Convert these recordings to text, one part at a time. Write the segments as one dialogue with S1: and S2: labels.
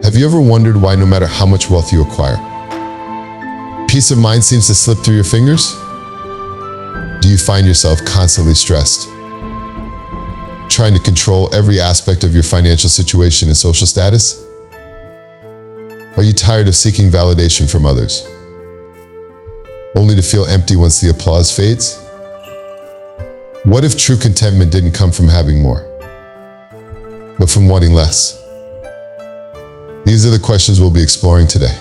S1: Have you ever wondered why no matter how much wealth you acquire, peace of mind seems to slip through your fingers? Do you find yourself constantly stressed, trying to control every aspect of your financial situation and social status? Are you tired of seeking validation from others, only to feel empty once the applause fades? What if true contentment didn't come from having more, but from wanting less? These are the questions we'll be exploring today,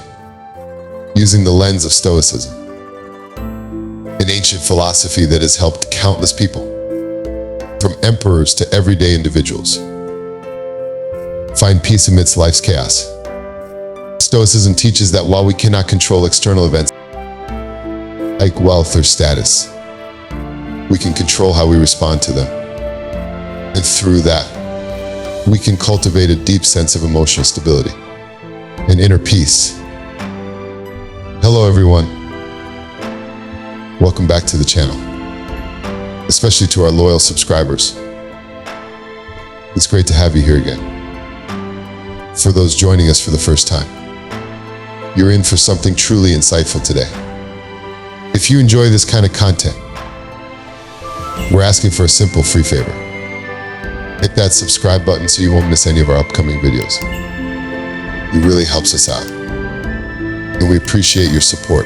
S1: using the lens of Stoicism, an ancient philosophy that has helped countless people, from emperors to everyday individuals, find peace amidst life's chaos. Stoicism teaches that while we cannot control external events like wealth or status, we can control how we respond to them. And through that, we can cultivate a deep sense of emotional stability and inner peace. Hello everyone. Welcome back to the channel, especially to our loyal subscribers. It's great to have you here again. For those joining us for the first time, you're in for something truly insightful today. If you enjoy this kind of content, we're asking for a simple free favor. Hit that subscribe button so you won't miss any of our upcoming videos. It really helps us out, and we appreciate your support.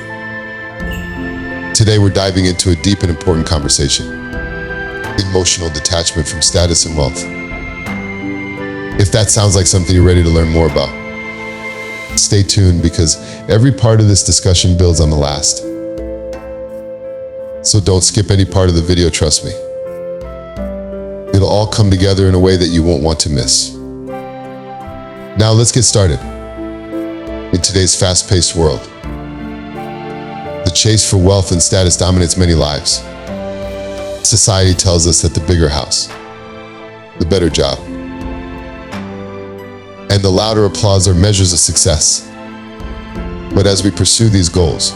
S1: Today we're diving into a deep and important conversation: emotional detachment from status and wealth. If that sounds like something you're ready to learn more about, stay tuned, because every part of this discussion builds on the last. So don't skip any part of the video, trust me. It'll all come together in a way that you won't want to miss. Now let's get started. In today's fast-paced world, the chase for wealth and status dominates many lives. Society tells us that the bigger house, the better job, and the louder applause are measures of success. But as we pursue these goals,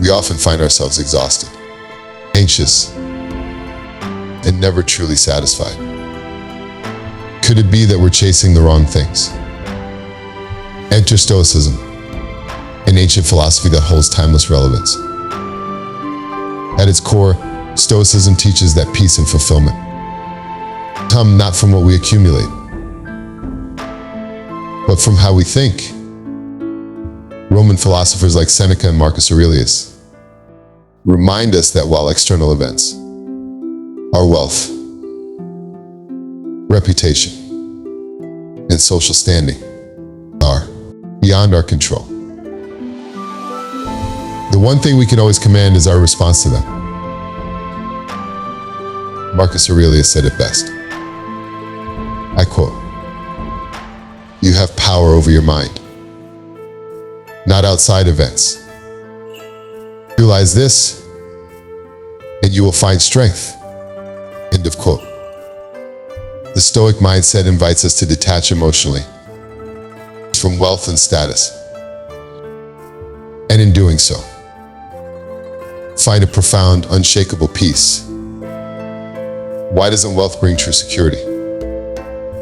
S1: we often find ourselves exhausted, anxious, and never truly satisfied. Could it be that we're chasing the wrong things? Enter Stoicism, an ancient philosophy that holds timeless relevance. At its core, Stoicism teaches that peace and fulfillment come not from what we accumulate, but from how we think. Roman philosophers like Seneca and Marcus Aurelius remind us that while external events, our wealth, reputation, and social standing are beyond our control, the one thing we can always command is our response to them. Marcus Aurelius said it best. I quote, "You have power over your mind, not outside events. Realize this, and you will find strength." End of quote. The Stoic mindset invites us to detach emotionally from wealth and status, and in doing so, find a profound, unshakable peace. Why doesn't wealth bring true security?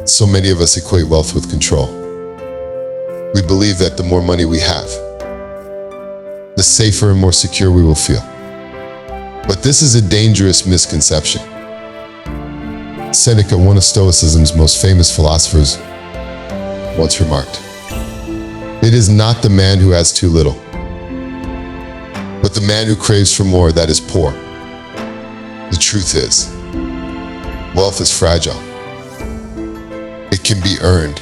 S1: So many of us equate wealth with control. We believe that the more money we have, the safer and more secure we will feel. But this is a dangerous misconception. Seneca, one of Stoicism's most famous philosophers, once remarked, "It is not the man who has too little, but the man who craves for more that is poor." The truth is, wealth is fragile. It can be earned,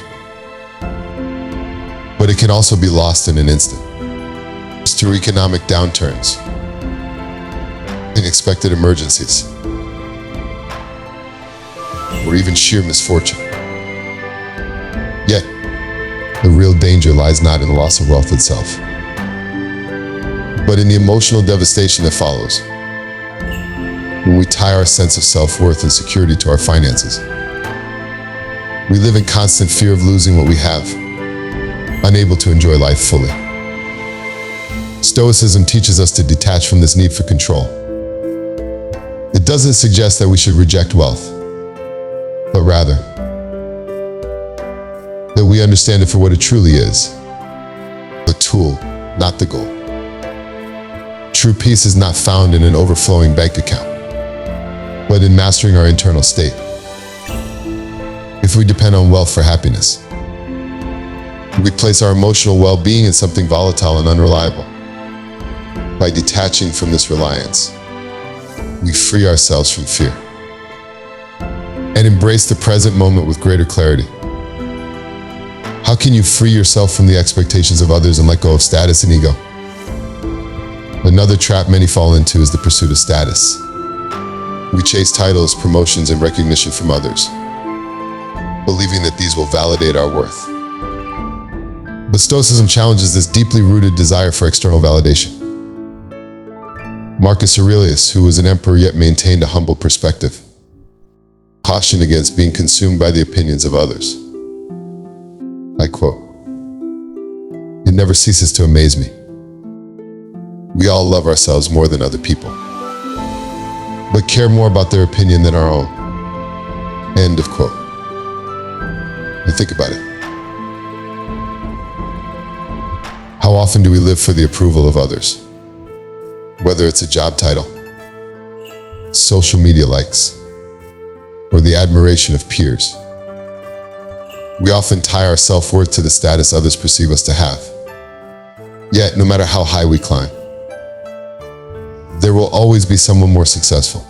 S1: but it can also be lost in an instant. Through economic downturns, unexpected emergencies, or even sheer misfortune. Yet, the real danger lies not in the loss of wealth itself, but in the emotional devastation that follows when we tie our sense of self-worth and security to our finances. We live in constant fear of losing what we have, unable to enjoy life fully. Stoicism teaches us to detach from this need for control. It doesn't suggest that we should reject wealth, but rather that we we understand it for what it truly is, a tool, not the goal. True peace is not found in an overflowing bank account, but in mastering our internal state. If we depend on wealth for happiness, we place our emotional well-being in something volatile and unreliable. By detaching from this reliance, we free ourselves from fear and embrace the present moment with greater clarity. How can you free yourself from the expectations of others and let go of status and ego? Another trap many fall into is the pursuit of status. We chase titles, promotions, and recognition from others, believing that these will validate our worth. But Stoicism challenges this deeply rooted desire for external validation. Marcus Aurelius, who was an emperor yet maintained a humble perspective, cautioned against being consumed by the opinions of others. I quote, "It never ceases to amaze me. We all love ourselves more than other people, but care more about their opinion than our own." End of quote. And think about it. How often do we live for the approval of others? Whether it's a job title, social media likes, or the admiration of peers. We often tie our self-worth to the status others perceive us to have. Yet, no matter how high we climb, there will always be someone more successful,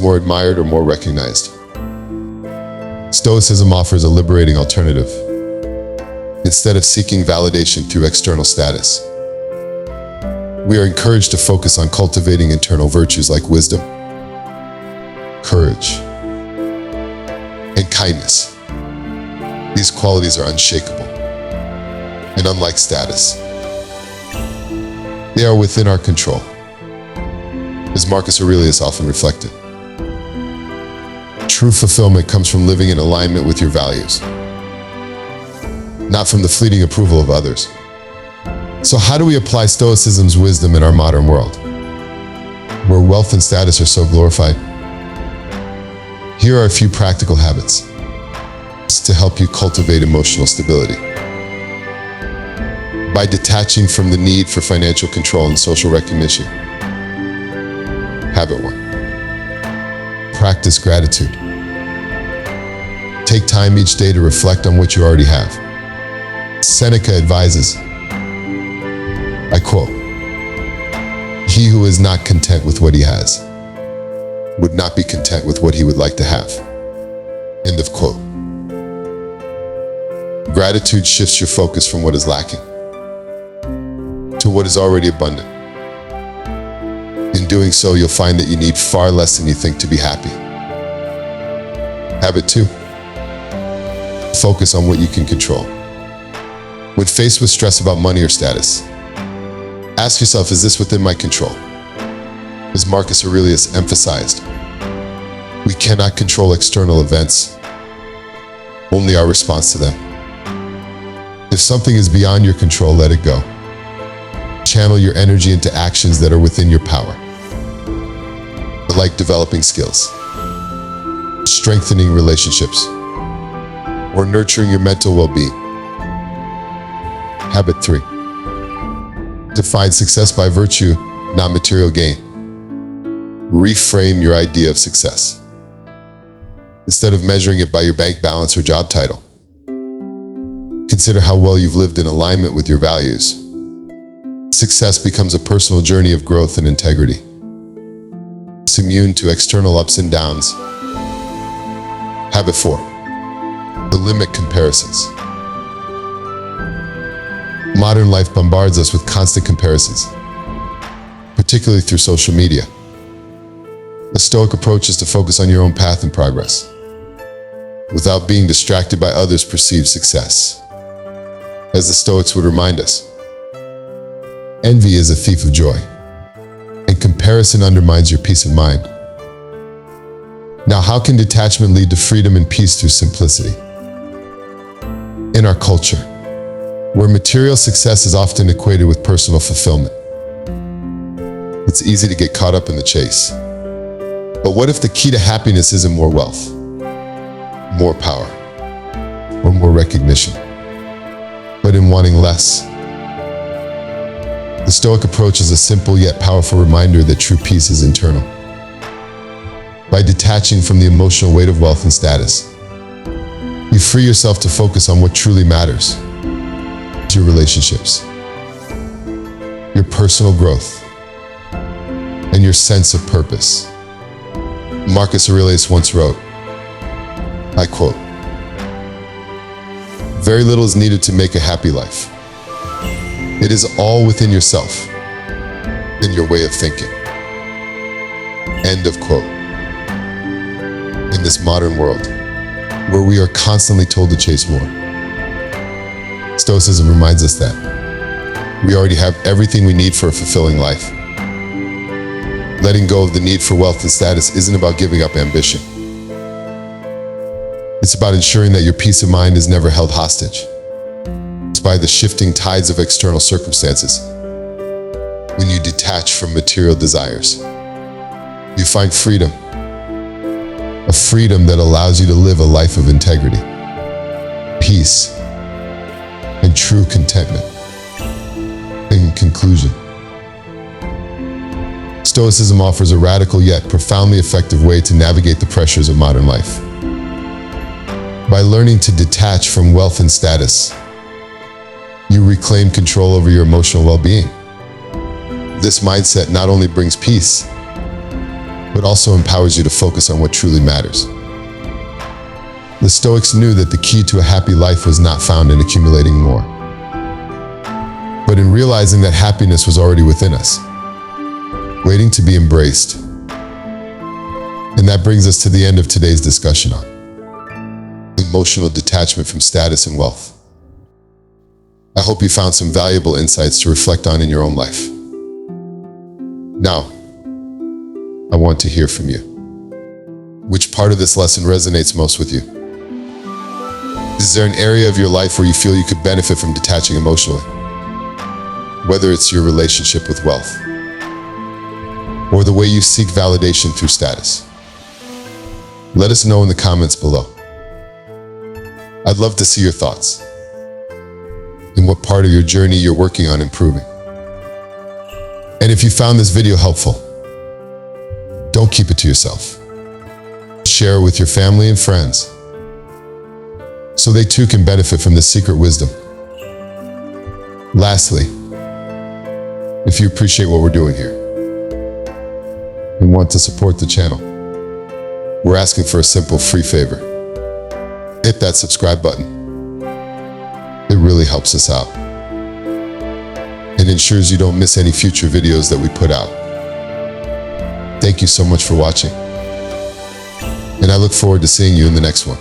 S1: more admired, or more recognized. Stoicism offers a liberating alternative. Instead of seeking validation through external status, we are encouraged to focus on cultivating internal virtues like wisdom, courage, and kindness. These qualities are unshakable, and unlike status, they are within our control, as Marcus Aurelius often reflected. True fulfillment comes from living in alignment with your values, not from the fleeting approval of others. So how do we apply Stoicism's wisdom in our modern world, where wealth and status are so glorified? Here are a few practical habits to help you cultivate emotional stability. By detaching from the need for financial control and social recognition. Habit 1. Practice gratitude. Take time each day to reflect on what you already have. Seneca advises, I quote, "He who is not content with what he has would not be content with what he would like to have." End of quote. Gratitude shifts your focus from what is lacking to what is already abundant. In doing so, you'll find that you need far less than you think to be happy. Habit 2. Focus on what you can control. When faced with stress about money or status, ask yourself, is this within my control? As Marcus Aurelius emphasized, we cannot control external events, only our response to them. If something is beyond your control, let it go. Channel your energy into actions that are within your power, like developing skills, strengthening relationships, or nurturing your mental well-being. Habit 3. Define success by virtue, not material gain. Reframe your idea of success. Instead of measuring it by your bank balance or job title, consider how well you've lived in alignment with your values. Success becomes a personal journey of growth and integrity. It's immune to external ups and downs. Habit 4. Limit comparisons. Modern life bombards us with constant comparisons, particularly through social media. The Stoic approach is to focus on your own path and progress, without being distracted by others' perceived success. As the Stoics would remind us, envy is a thief of joy, and comparison undermines your peace of mind. Now, how can detachment lead to freedom and peace through simplicity? In our culture, where material success is often equated with personal fulfillment, it's easy to get caught up in the chase. But what if the key to happiness isn't more wealth, more power, or more recognition, but in wanting less. The Stoic approach is a simple yet powerful reminder that true peace is internal. By detaching from the emotional weight of wealth and status, you free yourself to focus on what truly matters: your relationships, your personal growth, and your sense of purpose. Marcus Aurelius once wrote, I quote, "Very little is needed to make a happy life. It is all within yourself, in your way of thinking." End of quote. In this modern world, where we are constantly told to chase more, Stoicism reminds us that we already have everything we need for a fulfilling life. Letting go of the need for wealth and status isn't about giving up ambition. It's about ensuring that your peace of mind is never held hostage by the shifting tides of external circumstances. When you detach from material desires, you find freedom. A freedom that allows you to live a life of integrity, peace, and true contentment. In conclusion, Stoicism offers a radical yet profoundly effective way to navigate the pressures of modern life. By learning to detach from wealth and status, you reclaim control over your emotional well-being. This mindset not only brings peace, but also empowers you to focus on what truly matters. The Stoics knew that the key to a happy life was not found in accumulating more, but in realizing that happiness was already within us, waiting to be embraced. And that brings us to the end of today's discussion on emotional detachment from status and wealth. I hope you found some valuable insights to reflect on in your own life. Now, I want to hear from you. Which part of this lesson resonates most with you? Is there an area of your life where you feel you could benefit from detaching emotionally? Whether it's your relationship with wealth, or the way you seek validation through status. Let us know in the comments below. I'd love to see your thoughts and what part of your journey you're working on improving. And if you found this video helpful, don't keep it to yourself. Share it with your family and friends so they too can benefit from this secret wisdom. Lastly, if you appreciate what we're doing here and want to support the channel, we're asking for a simple free favor. Hit that subscribe button. It really helps us out and ensures you don't miss any future videos that we put out. Thank you so much for watching, and I look forward to seeing you in the next one.